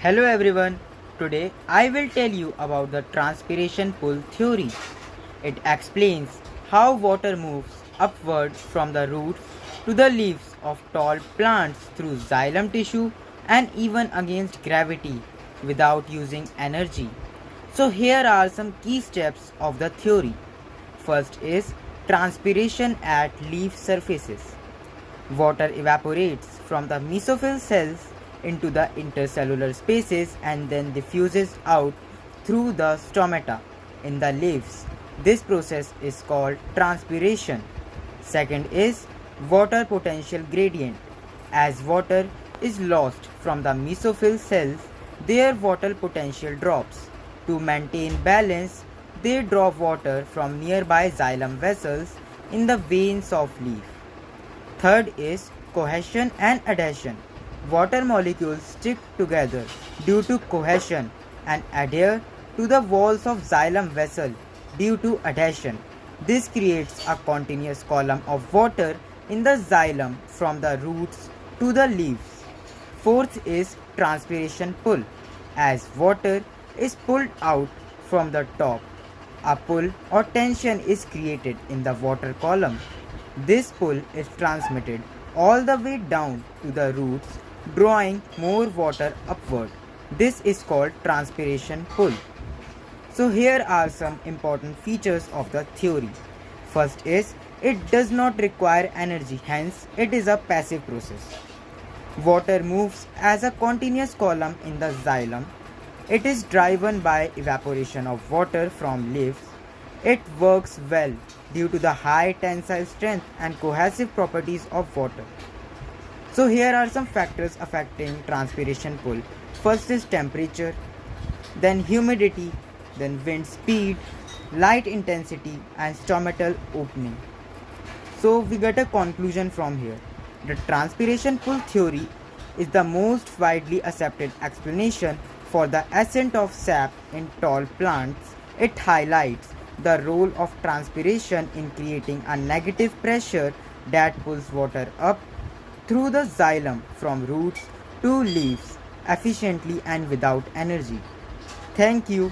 Hello everyone. Today I will tell you about the transpiration pull theory. It explains how water moves upward from the roots to the leaves of tall plants through xylem tissue and even against gravity without using energy. So here are some key steps of the theory. First is transpiration at leaf surfaces. Water evaporates from the mesophyll cells into the intercellular spaces and then diffuses out through the stomata in the leaves. This process is called transpiration. Second is water potential gradient. As water is lost from the mesophyll cells, their water potential drops. To maintain balance, they draw water from nearby xylem vessels in the veins of leaf. Third is cohesion and adhesion. Water molecules stick together due to cohesion and adhere to the walls of xylem vessel due to adhesion. This creates a continuous column of water in the xylem from the roots to the leaves. Fourth is transpiration pull. As water is pulled out from the top, a pull or tension is created in the water column. This pull is transmitted all the way down to the roots, drawing more water upward. This is called transpiration pull. So here are some important features of the theory. First is it does not require energy, hence it is a passive process. Water moves as a continuous column in the xylem. It is driven by evaporation of water from leaves. It works well due to the high tensile strength and cohesive properties of water. So here are some factors affecting transpiration pull. First is temperature, then humidity, then wind speed, light intensity and stomatal opening. So we get a conclusion from here. The transpiration pull theory is the most widely accepted explanation for the ascent of sap in tall plants. It highlights the role of transpiration in creating a negative pressure that pulls water up through the xylem from roots to leaves efficiently and without energy. Thank you.